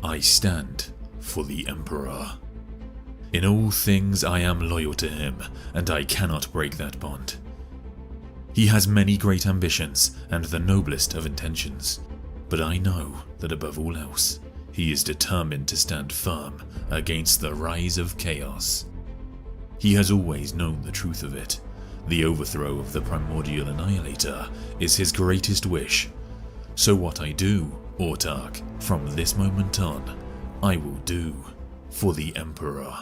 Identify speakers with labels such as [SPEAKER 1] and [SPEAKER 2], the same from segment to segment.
[SPEAKER 1] I stand for the Emperor. In all things I am loyal to him, and I cannot break that bond. He has many great ambitions and the noblest of intentions, but I know that above all else, he is determined to stand firm against the rise of chaos. He has always known the truth of it. The overthrow of the primordial annihilator is his greatest wish. So what I do, Autarch, from this moment on, I will do for the Emperor.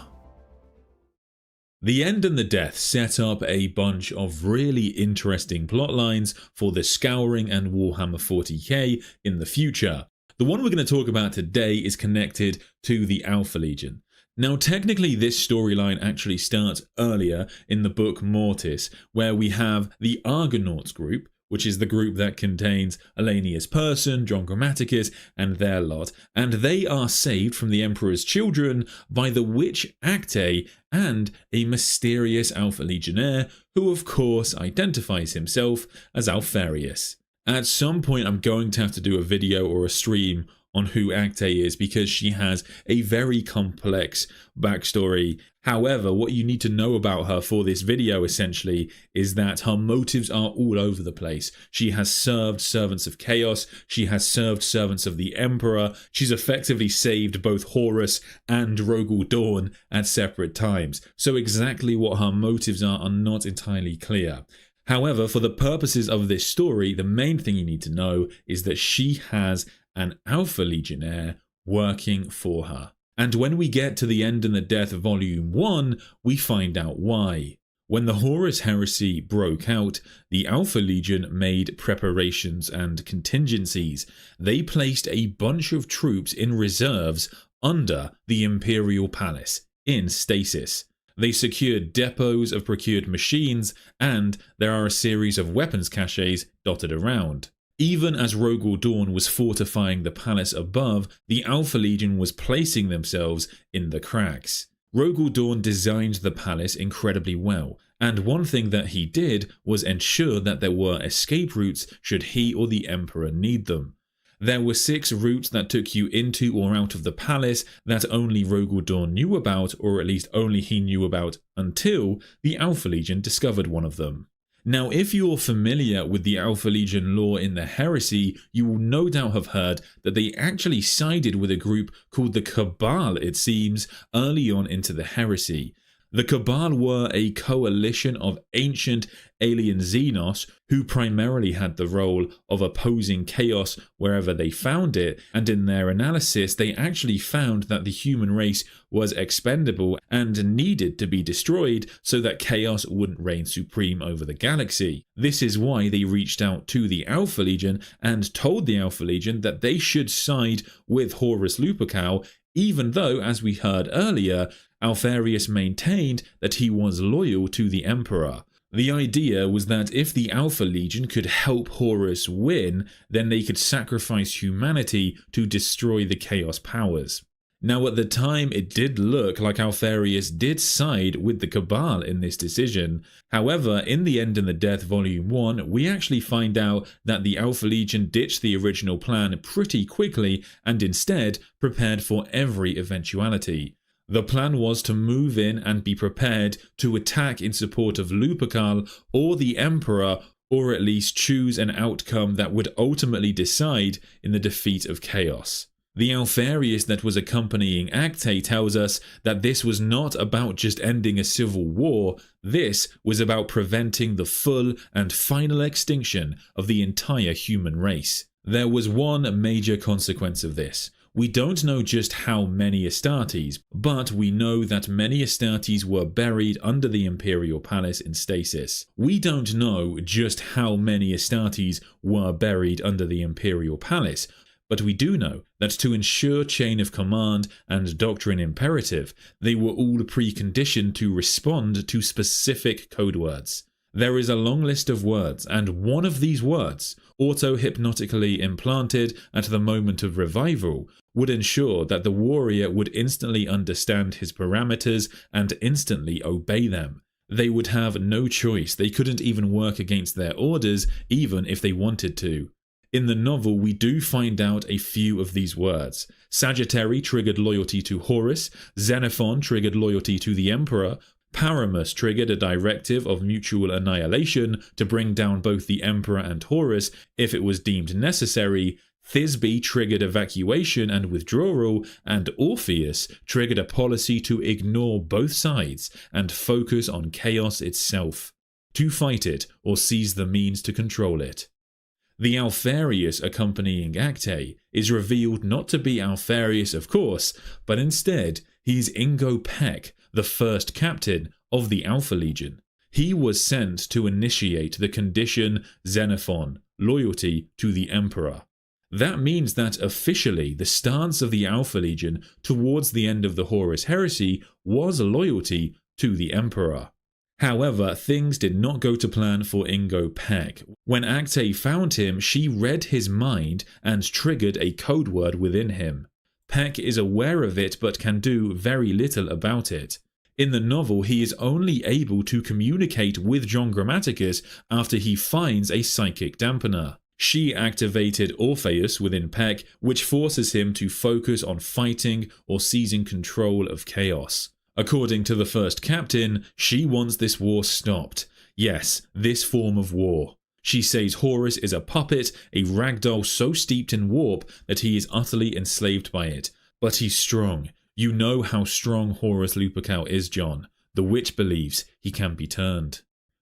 [SPEAKER 1] The End and the Death set up a bunch of really interesting plot lines for the Scouring and Warhammer 40k in the future. The one we're going to talk about today is connected to the Alpha Legion. Now technically this storyline actually starts earlier in the book Mortis, where we have the Argonauts group, which is the group that contains Elenius Person, John Grammaticus, and their lot, and they are saved from the Emperor's children by the witch Acte and a mysterious Alpha Legionnaire who of course identifies himself as Alpharius. At some point I'm going to have to do a video or a stream on who Acte is because she has a very complex backstory. However, what you need to know about her for this video essentially is that her motives are all over the place. She has served servants of chaos, she has served servants of the Emperor, she's effectively saved both Horus and Rogel Dawn at separate times. So exactly what her motives are not entirely clear. However, for the purposes of this story, the main thing you need to know is that she has an Alpha Legionnaire working for her. And when we get to the End and the Death Volume 1, we find out why. When the Horus Heresy broke out, the Alpha Legion made preparations and contingencies. They placed a bunch of troops in reserves under the Imperial Palace, in stasis. They secured depots of procured machines, and there are a series of weapons caches dotted around. Even as Rogel Dawn was fortifying the palace above, the Alpha Legion was placing themselves in the cracks. Rogel Dawn designed the palace incredibly well, and one thing that he did was ensure that there were escape routes should he or the Emperor need them. There were 6 routes that took you into or out of the palace that only Rogel Dawn knew about, or at least only he knew about until the Alpha Legion discovered one of them. Now, if you're familiar with the Alpha Legion lore in the Heresy, you will no doubt have heard that they actually sided with a group called the Cabal, it seems, early on into the Heresy. The Cabal were a coalition of ancient alien Xenos who primarily had the role of opposing chaos wherever they found it, and in their analysis they actually found that the human race was expendable and needed to be destroyed so that chaos wouldn't reign supreme over the galaxy. This is why they reached out to the Alpha Legion and told the Alpha Legion that they should side with Horus Lupercal, even though, as we heard earlier, Alpharius maintained that he was loyal to the Emperor. The idea was that if the Alpha Legion could help Horus win, then they could sacrifice humanity to destroy the Chaos powers. Now at the time it did look like Alpharius did side with the Cabal in this decision. However, in the End and the Death Volume 1, we actually find out that the Alpha Legion ditched the original plan pretty quickly and instead prepared for every eventuality. The plan was to move in and be prepared to attack in support of Lupercal or the Emperor, or at least choose an outcome that would ultimately decide in the defeat of chaos. The Alpharius that was accompanying Acte tells us that this was not about just ending a civil war, this was about preventing the full and final extinction of the entire human race. There was one major consequence of this. We don't know just how many Astartes, but we know that many Astartes were buried under the Imperial Palace in stasis. We don't know just how many Astartes were buried under the Imperial Palace, but we do know that to ensure chain of command and doctrine imperative, they were all preconditioned to respond to specific code words. There is a long list of words, and one of these words, auto-hypnotically implanted at the moment of revival, would ensure that the warrior would instantly understand his parameters and instantly obey them. They would have no choice, they couldn't even work against their orders even if they wanted to. In the novel, we do find out a few of these words. Sagittary triggered loyalty to Horus, Xenophon triggered loyalty to the Emperor, Paramus triggered a directive of mutual annihilation to bring down both the Emperor and Horus if it was deemed necessary, Thisbe triggered evacuation and withdrawal, and Orpheus triggered a policy to ignore both sides and focus on chaos itself, to fight it or seize the means to control it. The Alpharius accompanying Acte is revealed not to be Alpharius, of course, but instead he's Ingo Pech, the first captain of the Alpha Legion. He was sent to initiate the condition Xenophon, loyalty to the Emperor. That means that officially the stance of the Alpha Legion towards the end of the Horus heresy was loyalty to the Emperor. However, things did not go to plan for Ingo Pech. When Acte found him, she read his mind and triggered a code word within him. Pech is aware of it but can do very little about it. In the novel, he is only able to communicate with John Grammaticus after he finds a psychic dampener. She activated Orpheus within Pech, which forces him to focus on fighting or seizing control of chaos. According to the first captain, she wants this war stopped. Yes, this form of war. She says Horus is a puppet, a ragdoll so steeped in warp that he is utterly enslaved by it. But he's strong. You know how strong Horus Lupercal is, John. The witch believes he can be turned.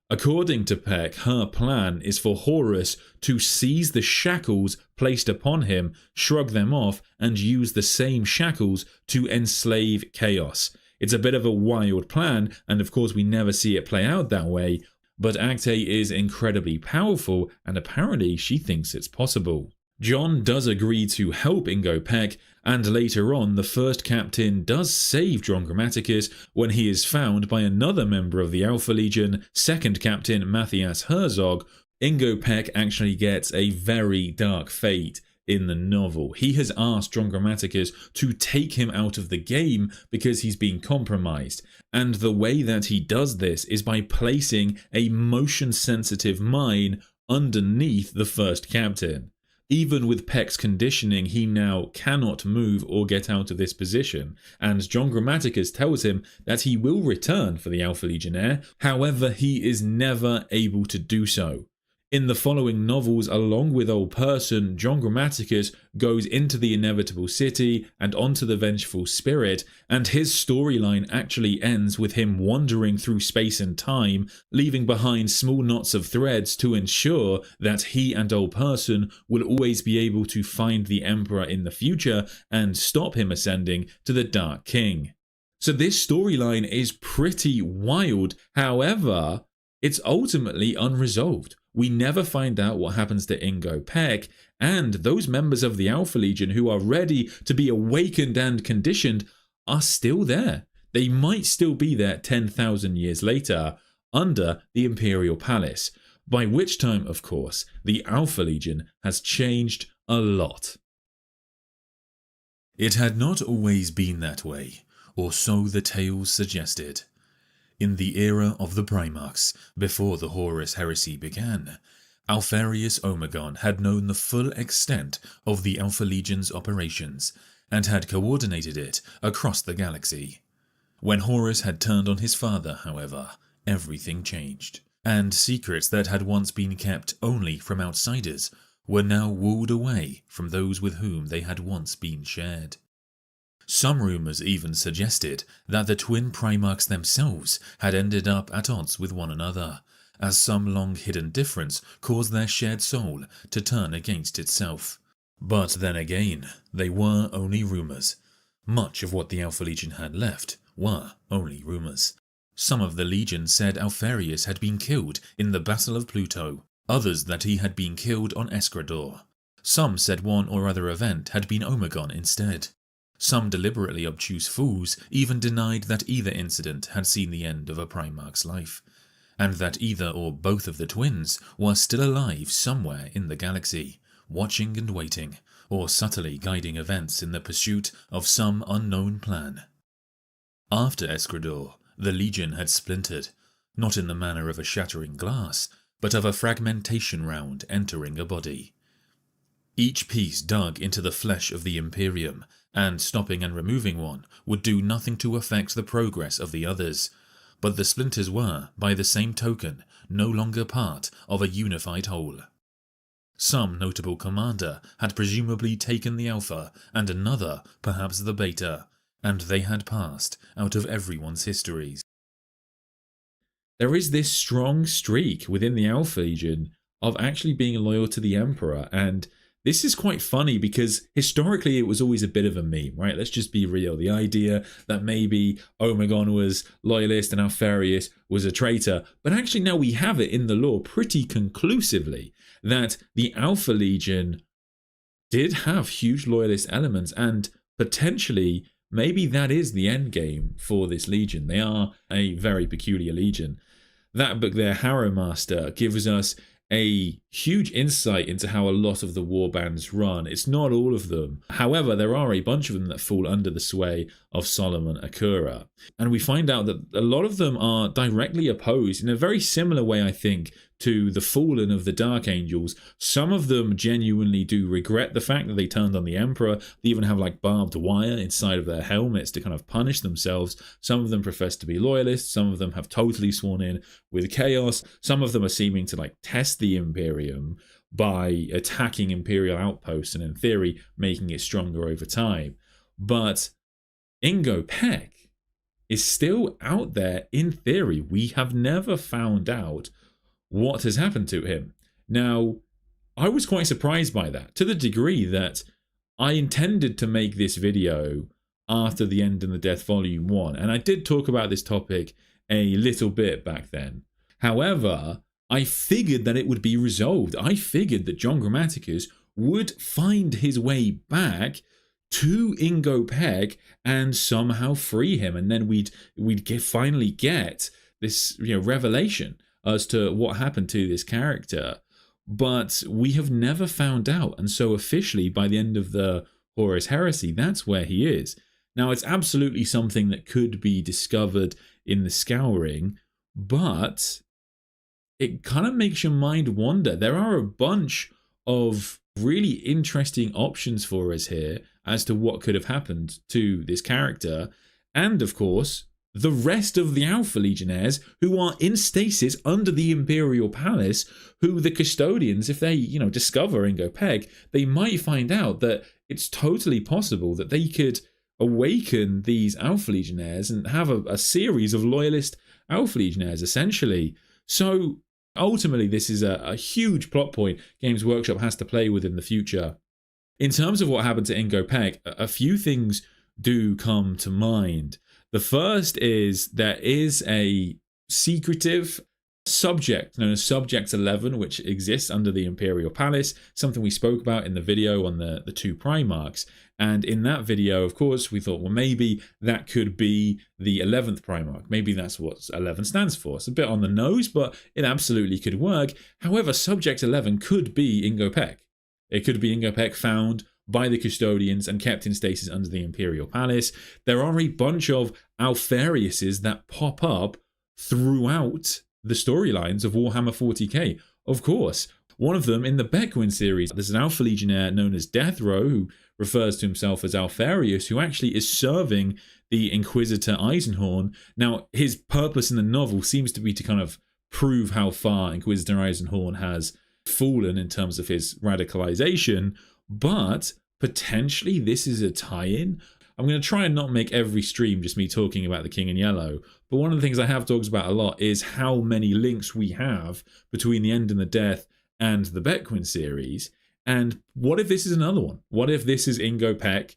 [SPEAKER 1] According to Pech, her plan is for Horus to seize the shackles placed upon him, shrug them off, and use the same shackles to enslave chaos. It's a bit of a wild plan, and of course we never see it play out that way, but Acte is incredibly powerful, and apparently she thinks it's possible. John does agree to help Ingo Pech, and later on the first captain does save John Grammaticus when he is found by another member of the Alpha Legion, second captain Matthias Herzog. Ingo Pech actually gets a very dark fate in the novel. He has asked John Grammaticus to take him out of the game because he's being compromised, and the way that he does this is by placing a motion-sensitive mine underneath the first captain. Even with Pech's conditioning, he now cannot move or get out of this position, and John Grammaticus tells him that he will return for the Alpha Legionnaire, however he is never able to do so. In the following novels, along with Old Person, John Grammaticus goes into the Inevitable City and onto the Vengeful Spirit, and his storyline actually ends with him wandering through space and time, leaving behind small knots of threads to ensure that he and Old Person will always be able to find the Emperor in the future and stop him ascending to the Dark King. So this storyline is pretty wild, however, it's ultimately unresolved. We never find out what happens to Ingo Pech, and those members of the Alpha Legion who are ready to be awakened and conditioned are still there. They might still be there 10,000 years later, under the Imperial Palace, by which time, of course, the Alpha Legion has changed a lot. It had not always been that way, or so the tales suggested. In the era of the Primarchs, before the Horus heresy began, Alpharius Omegon had known the full extent of the Alpha Legion's operations, and had coordinated it across the galaxy. When Horus had turned on his father, however, everything changed, and secrets that had once been kept only from outsiders were now walled away from those with whom they had once been shared. Some rumours even suggested that the twin Primarchs themselves had ended up at odds with one another, as some long-hidden difference caused their shared soul to turn against itself. But then again, they were only rumours. Much of what the Alpha Legion had left were only rumours. Some of the Legion said Alpharius had been killed in the Battle of Pluto, others that he had been killed on Escrador. Some said one or other event had been Omegon instead. Some deliberately obtuse fools even denied that either incident had seen the end of a Primarch's life, and that either or both of the twins were still alive somewhere in the galaxy, watching and waiting, or subtly guiding events in the pursuit of some unknown plan. After Escrador, the Legion had splintered, not in the manner of a shattering glass, but of a fragmentation round entering a body. Each piece dug into the flesh of the Imperium, and stopping and removing one would do nothing to affect the progress of the others. But the splinters were, by the same token, no longer part of a unified whole. Some notable commander had presumably taken the Alpha, and another perhaps the Beta, and they had passed out of everyone's histories. There is this strong streak within the Alpha Legion of actually being loyal to the Emperor, and this is quite funny because historically it was always a bit of a meme, right? Let's just be real. The idea that maybe Omegon was loyalist and Alpharius was a traitor, but actually now we have it in the lore pretty conclusively that the Alpha Legion did have huge loyalist elements, and potentially maybe that is the end game for this legion. They are a very peculiar legion. That book there, Harrow Master, gives us a huge insight into how a lot of the warbands run. It's not all of them. However, there are a bunch of them that fall under the sway of Solomon Akura. And we find out that a lot of them are directly opposed in a very similar way, I think, to the Fallen of the Dark Angels. Some of them genuinely do regret the fact that they turned on the Emperor. They even have like barbed wire inside of their helmets to kind of punish themselves. Some of them profess to be loyalists. Some of them have totally sworn in with chaos. Some of them are seeming to like test the Imperium by attacking Imperial outposts and in theory making it stronger over time. But Ingo Pech is still out there in theory. We have never found out what has happened to him. Now, I was quite surprised by that, to the degree that I intended to make this video after the End and the Death Volume 1, and I did talk about this topic a little bit back then. However, I figured that it would be resolved. I figured that John Grammaticus would find his way back to Ingo Pech and somehow free him, and then we'd finally get this revelation as to what happened to this character. But we have never found out, and so officially by the end of the Horus Heresy, that's where he is. Now, it's absolutely something that could be discovered in the Scouring, but it kind of makes your mind wander. There are a bunch of really interesting options for us here as to what could have happened to this character, and of course the rest of the Alpha Legionnaires who are in stasis under the Imperial Palace, who the custodians, if they discover Ingo Pech, they might find out that it's totally possible that they could awaken these Alpha Legionnaires and have a series of loyalist Alpha Legionnaires essentially. So ultimately this is a huge plot point Games Workshop has to play with in the future. In terms of what happened to Ingo Pech, a few things do come to mind. The first is there is a secretive subject known as Subject 11, which exists under the Imperial Palace, something we spoke about in the video on the two Primarchs. And in that video, of course, we thought, well, maybe that could be the 11th Primarch. Maybe that's what 11 stands for. It's a bit on the nose, but it absolutely could work. However, Subject 11 could be Ingo Pech. It could be Ingo Pech found by the custodians and kept in stasis under the Imperial Palace. There are a bunch of Alphariuses that pop up throughout the storylines of Warhammer 40k. Of course, one of them in the Beckwin series, there's an Alpha Legionnaire known as Deathrow, who refers to himself as Alpharius, who actually is serving the Inquisitor Eisenhorn. Now, his purpose in the novel seems to be to kind of prove how far Inquisitor Eisenhorn has fallen in terms of his radicalization, but potentially this is a tie-in. I'm going to try and not make every stream just me talking about the King in Yellow, but one of the things I have talked about a lot is how many links we have between the End and the Death and the Beckwin series. And what if this is another one? What if this is Ingo Pech?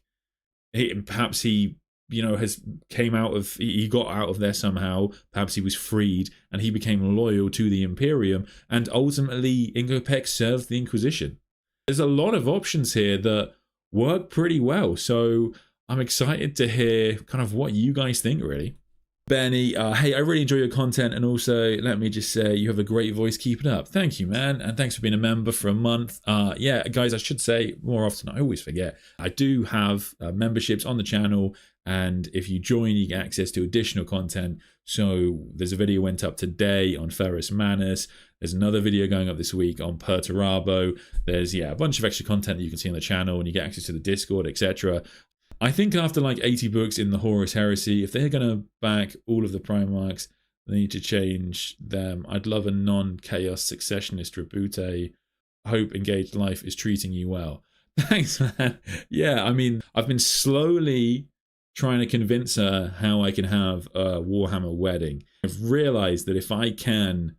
[SPEAKER 1] Perhaps he has he got out of there somehow. Perhaps he was freed and he became loyal to the Imperium, and ultimately Ingo Pech served the Inquisition. There's a lot of options here that work pretty well, so I'm excited to hear kind of what you guys think, really. Benny, hey, I really enjoy your content, and also let me just say you have a great voice. Keep it up. Thank you, man, and thanks for being a member for a month. Yeah, guys, I should say more often. I always forget. I do have memberships on the channel, and if you join, you get access to additional content. So there's a video went up today on Ferrus Manus. There's another video going up this week on Perturabo. There's a bunch of extra content that you can see on the channel, and you get access to the Discord, etc. I think after like 80 books in the Horus Heresy, if they're going to back all of the Primarchs, they need to change them. I'd love a non-chaos successionist Rebute. Hope Engaged Life is treating you well. Thanks, man. Yeah, I mean, I've been slowly trying to convince her how I can have a Warhammer wedding. I've realized that if I can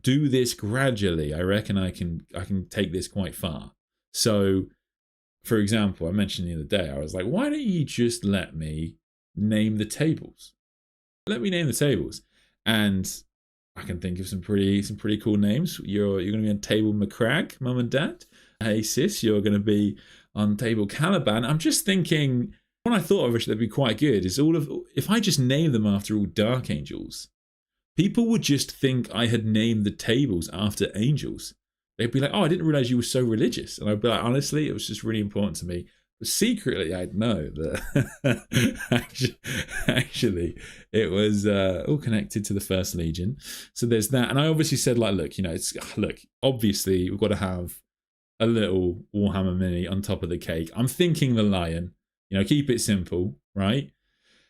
[SPEAKER 1] do this gradually, I reckon I can take this quite far. So, for example, I mentioned the other day, I was like, why don't you just let me name the tables? Let me name the tables. And I can think of some pretty cool names. You're going to be on table McCrag, Mum and Dad. Hey sis, you're going to be on table Caliban. I'm just thinking, what I thought of which that'd be quite good is if I just name them after all Dark Angels, people would just think I had named the tables after angels. They'd be like, oh, I didn't realize you were so religious. And I'd be like, honestly, it was just really important to me. But secretly, I'd know that actually it was all connected to the First Legion. So there's that. And I obviously said, like, look, obviously we've got to have a little Warhammer mini on top of the cake. I'm thinking the lion, keep it simple, right?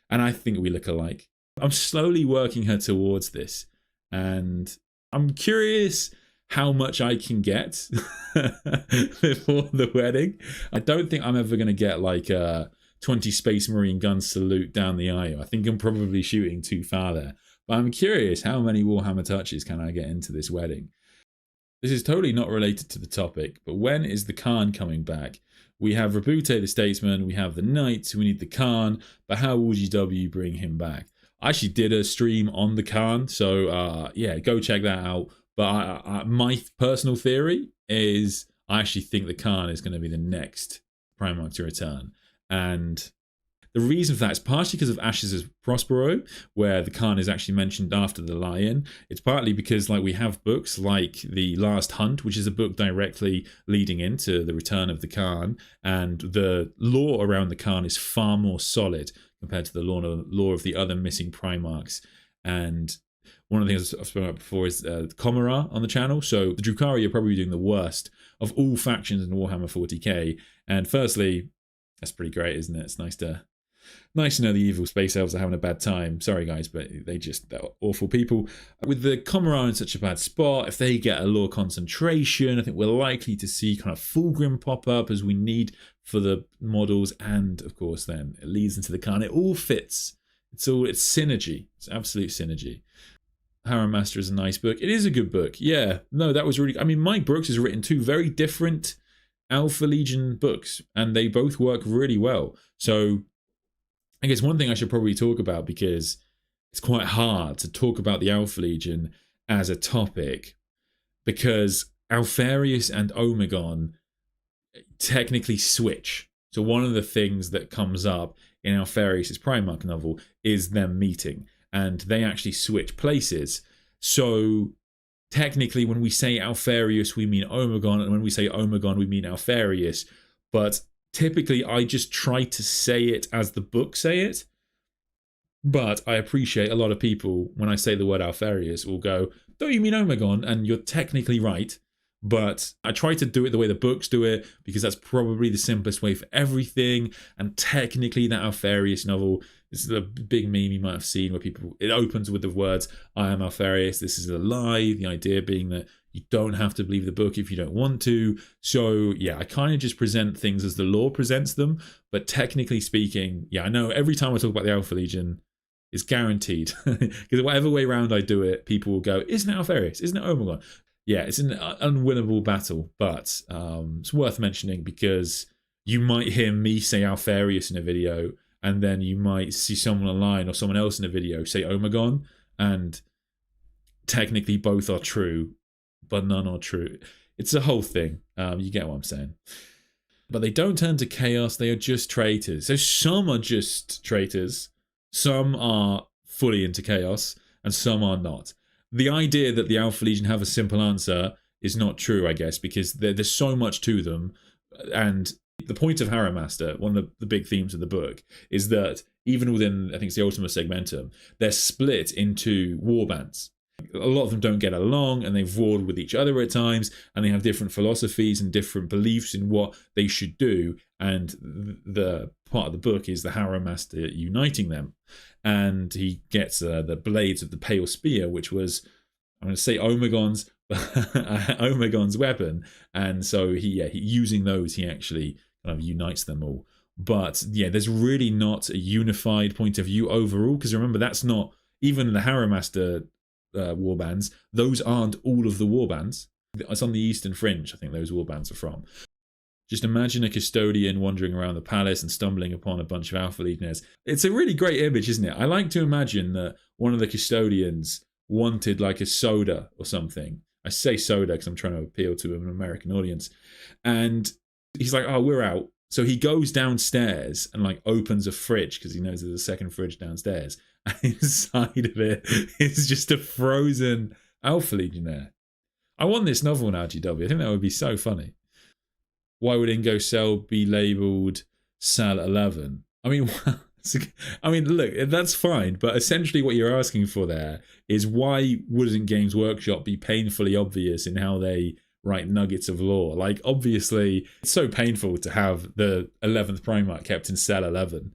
[SPEAKER 1] And I think we look alike. I'm slowly working her towards this. And I'm curious how much I can get before the wedding. I don't think I'm ever going to get like a 20 Space Marine gun salute down the aisle. I think I'm probably shooting too far there. But I'm curious, how many Warhammer touches can I get into this wedding? This is totally not related to the topic, but when is the Khan coming back? We have Rebute the Statesman, we have the Knight, we need the Khan, but how will GW bring him back? I actually did a stream on the Khan, so yeah, go check that out. But my personal theory is I actually think the Khan is going to be the next Primarch to return. And the reason for that is partially because of Ashes' Prospero, where the Khan is actually mentioned after the Lion. It's partly because we have books like The Last Hunt, which is a book directly leading into the return of the Khan. And the lore around the Khan is far more solid compared to the lore of the other missing Primarchs. And one of the things I've spoken about before is Comora on the channel. So the Drukhari are probably doing the worst of all factions in Warhammer 40k. And firstly, that's pretty great, isn't it? It's nice to know the evil space elves are having a bad time. Sorry guys, but they're awful people. With the Comora in such a bad spot, if they get a lore concentration, I think we're likely to see kind of Fulgrim pop up as we need for the models. And of course then it leads into the Khan. It all fits. It's synergy. It's absolute synergy. Harrow Master is a nice book. It is a good book. Yeah. No, that was really... I mean, Mike Brooks has written two very different Alpha Legion books, and they both work really well. So I guess one thing I should probably talk about, because it's quite hard to talk about the Alpha Legion as a topic, because Alpharius and Omegon technically switch. So one of the things that comes up in Alpharius' Primarch novel is them meeting. And they actually switch places. So technically, when we say Alpharius, we mean Omegon, and when we say Omegon, we mean Alpharius. But typically, I just try to say it as the book say it. But I appreciate a lot of people, when I say the word Alpharius, will go, "Don't you mean Omegon?" And you're technically right. But I try to do it the way the books do it, because that's probably the simplest way for everything. And technically, that Alpharius novel is a big meme you might have seen, where it opens with the words, "I am Alpharius, this is a lie." The idea being that you don't have to believe the book if you don't want to. So yeah, I kind of just present things as the lore presents them. But technically speaking, yeah, I know every time I talk about the Alpha Legion, it's guaranteed. Because whatever way round I do it, people will go, "Isn't it Alpharius? Isn't it Omegon?" Yeah, it's an unwinnable battle, but it's worth mentioning, because you might hear me say Alpharius in a video, and then you might see someone online or someone else in a video say Omegon, and technically both are true, but none are true. It's a whole thing. You get what I'm saying. But they don't turn to chaos, they are just traitors. So some are just traitors, some are fully into chaos and some are not. The idea that the Alpha Legion have a simple answer is not true, I guess, because there's so much to them. And the point of Harrow Master, one of the big themes of the book, is that even within, I think it's the Ultima Segmentum, they're split into warbands. A lot of them don't get along and they've warred with each other at times, and they have different philosophies and different beliefs in what they should do. And the part of the book is the Harrow Master uniting them. And he gets the blades of the Pale Spear, which was, I'm going to say Omegon's weapon. And so he using those, he actually kind of unites them all. But yeah, there's really not a unified point of view overall, because remember, that's not even the Harrow Master warbands. Those aren't all of the warbands. It's on the Eastern Fringe, I think those warbands are from. Just imagine a custodian wandering around the palace and stumbling upon a bunch of Alpha Legionnaires. It's a really great image, isn't it? I like to imagine that one of the custodians wanted like a soda or something. I say soda because I'm trying to appeal to an American audience. And he's like, oh, we're out. So he goes downstairs and like opens a fridge because he knows there's a second fridge downstairs. And inside of it is just a frozen Alpha Legionnaire. I want this novel in RGW. I think that would be so funny. Why would Ingo Cell be labelled Sal 11? I mean, look, that's fine, but essentially what you're asking for there is, why wouldn't Games Workshop be painfully obvious in how they write nuggets of lore? Like, obviously, it's so painful to have the 11th Primarch kept in Cell 11.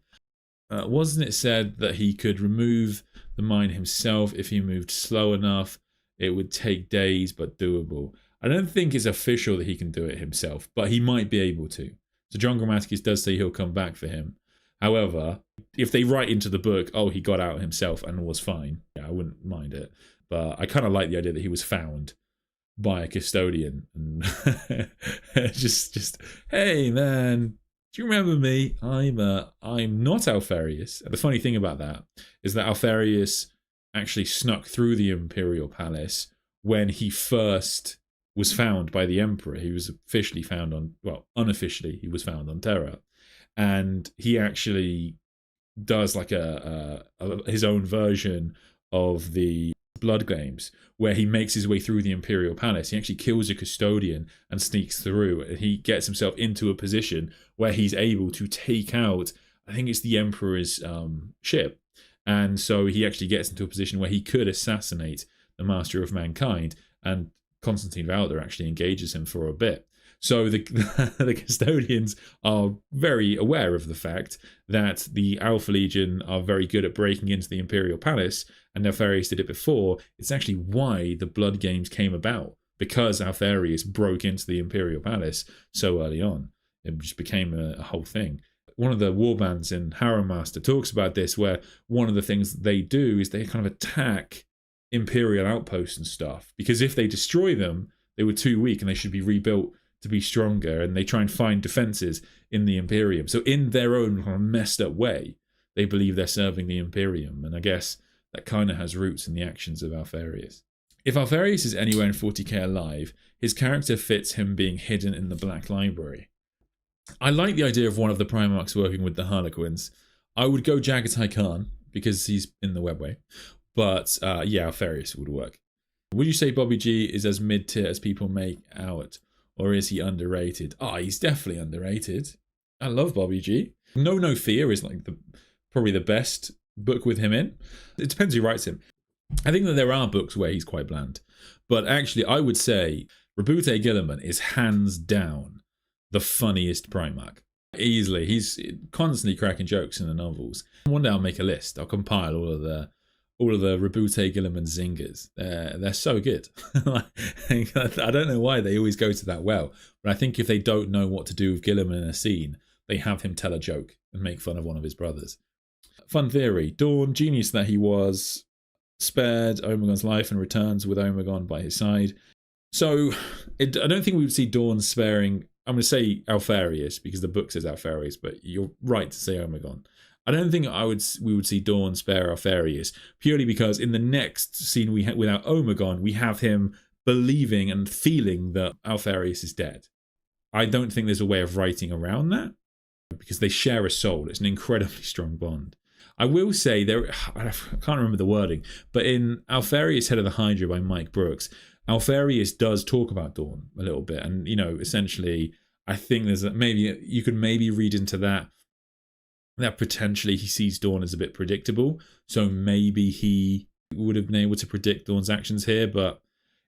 [SPEAKER 1] Wasn't it said that he could remove the mine himself if he moved slow enough? It would take days, but doable. I don't think it's official that he can do it himself, but he might be able to. So John Grammaticus does say he'll come back for him. However, if they write into the book, oh, he got out himself and was fine, yeah, I wouldn't mind it. But I kind of like the idea that he was found by a custodian and just, hey man, do you remember me? I'm not Alpharius. And the funny thing about that is that Alpharius actually snuck through the Imperial Palace when he first was found by the Emperor. He was officially found on, well, unofficially, he was found on Terra. And he actually does like his own version of the Blood Games, where he makes his way through the Imperial Palace. He actually kills a custodian and sneaks through. And he gets himself into a position where he's able to take out, I think it's the Emperor's ship. And so he actually gets into a position where he could assassinate the Master of Mankind, and Constantine Valder actually engages him for a bit. So the custodians are very aware of the fact that the Alpha Legion are very good at breaking into the Imperial Palace, and Alpharius did it before. It's actually why the Blood Games came about, because Alpharius broke into the Imperial Palace so early on. It just became a whole thing. One of the warbands in Harrow Master talks about this, where one of the things they do is they kind of attack Imperial outposts and stuff, because if they destroy them, they were too weak and they should be rebuilt to be stronger, and they try and find defenses in the Imperium. So in their own kind of messed up way, they believe they're serving the Imperium, and I guess that kind of has roots in the actions of Alpharius. If Alpharius is anywhere in 40k alive, his character fits him being hidden in the Black Library. I like the idea of one of the Primarchs working with the Harlequins. I would go Jagatai Khan, because he's in the webway, but yeah, Alpharius would work. Would you say Bobby G is as mid-tier as people make out? Or is he underrated? He's definitely underrated. I love Bobby G. No Fear is like probably the best book with him in. It depends who writes him. I think that there are books where he's quite bland. But actually, I would say Rabute Gilliman is hands down the funniest Primarch. Easily. He's constantly cracking jokes in the novels. One day I'll make a list. I'll compile all of the Rabute Gilliman zingers. They're so good. I don't know why they always go to that well, but I think if they don't know what to do with Gilliman in a scene, they have him tell a joke and make fun of one of his brothers. Fun theory. Dawn, genius that he was, spared Omegon's life and returns with Omegon by his side. So I don't think we would see Dawn sparing, I'm going to say Alpharius because the book says Alpharius, but you're right to say Omegon. I don't think we would see Dawn spare Alpharius, purely because in the next scene without Omegon, we have him believing and feeling that Alpharius is dead. I don't think there's a way of writing around that, because they share a soul. It's an incredibly strong bond. I will say I can't remember the wording, but in Alpharius, Head of the Hydra by Mike Brooks, Alpharius does talk about Dawn a little bit, and essentially, I think there's you could maybe read into that potentially he sees Dawn as a bit predictable, so maybe he would have been able to predict Dawn's actions here, but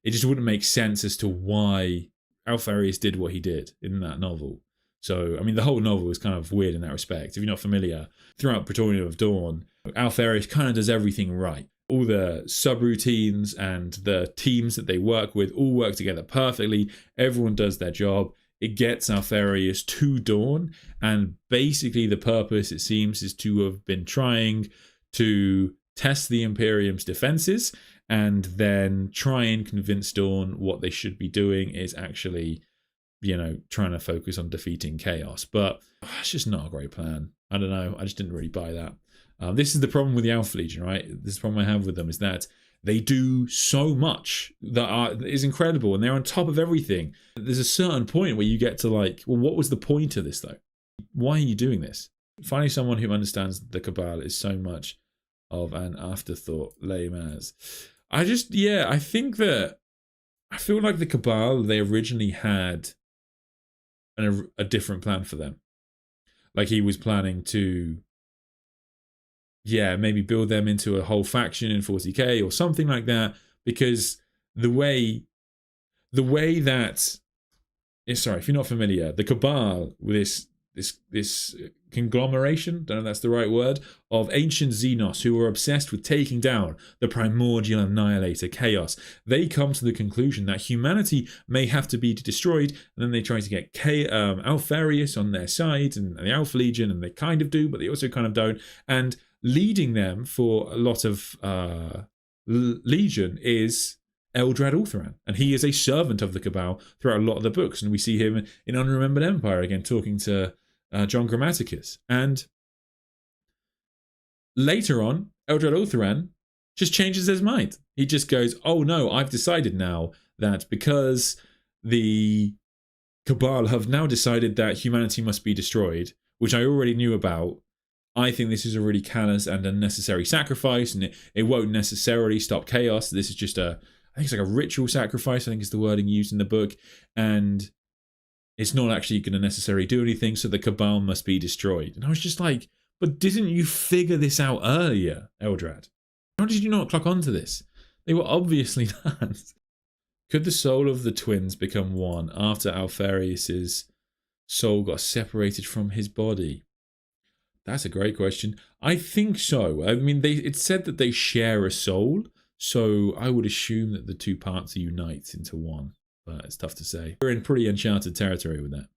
[SPEAKER 1] it just wouldn't make sense as to why Alpharius did what he did in that novel. So, I mean, the whole novel is kind of weird in that respect. If you're not familiar, throughout Praetorian of Dawn, Alpharius kind of does everything right. All the subroutines and the teams that they work with all work together perfectly. Everyone does their job. It gets Alpharius to Dawn, and basically the purpose, it seems, is to have been trying to test the Imperium's defenses and then try and convince Dawn what they should be doing is actually, trying to focus on defeating chaos. But it's just not a great plan. I don't know. I just didn't really buy that. This is the problem with the Alpha Legion, right? This problem I have with them is that they do so much that is incredible, and they're on top of everything. There's a certain point where you get to what was the point of this, though? Why are you doing this? Finding someone who understands the Cabal is so much of an afterthought, lame as. I think that I feel like the Cabal, they originally had a different plan for them. Like he was planning to, maybe build them into a whole faction in 40k or something like that, because the way that, sorry, if you're not familiar, the Cabal, with this conglomeration, don't know if that's the right word, of ancient Xenos who are obsessed with taking down the primordial annihilator Chaos. They come to the conclusion that humanity may have to be destroyed, and then they try to get Alpharius on their side and the Alpha Legion, and they kind of do, but they also kind of don't. And leading them for a lot of Legion is Eldrad Ulthuan, and he is a servant of the Cabal throughout a lot of the books, and we see him in Unremembered Empire again talking to John Grammaticus. And later on, Eldrad Ulthuan just changes his mind. He just goes, oh no, I've decided now that because the Cabal have now decided that humanity must be destroyed, which I already knew about, I think this is a really callous and unnecessary sacrifice, and it won't necessarily stop chaos. This is just I think it's like a ritual sacrifice, I think is the wording used in the book, and it's not actually going to necessarily do anything, so the Cabal must be destroyed. And I was just like, but didn't you figure this out earlier, Eldrad? How did you not clock onto this? They were obviously not. Could the soul of the twins become one after Alpharius's soul got separated from his body? That's a great question. I think so. I mean, it said that they share a soul, so I would assume that the two parts unite into one. But it's tough to say. We're in pretty uncharted territory with that.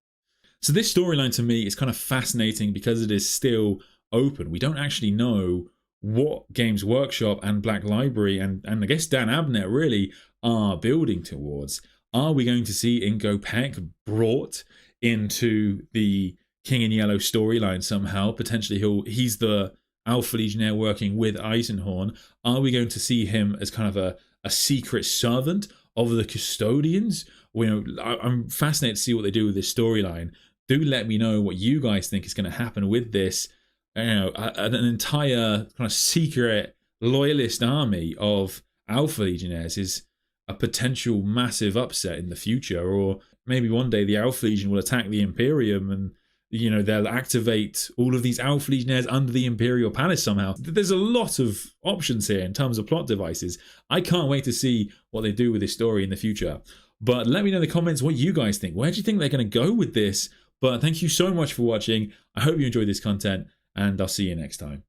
[SPEAKER 1] So this storyline to me is kind of fascinating because it is still open. We don't actually know what Games Workshop and Black Library and I guess Dan Abnett really are building towards. Are we going to see Ingo Pech brought into the King in Yellow storyline somehow? Potentially he's the Alpha Legionnaire working with Eisenhorn. Are we going to see him as kind of a secret servant of the custodians? I'm fascinated to see what they do with this storyline. Do let me know what you guys think is going to happen with this. An entire kind of secret loyalist army of Alpha Legionnaires is a potential massive upset in the future, or maybe one day the Alpha Legion will attack the Imperium and they'll activate all of these Alpha Legionnaires under the Imperial Palace somehow. There's a lot of options here in terms of plot devices. I can't wait to see what they do with this story in the future. But let me know in the comments what you guys think. Where do you think they're going to go with this? But thank you so much for watching. I hope you enjoyed this content, and I'll see you next time.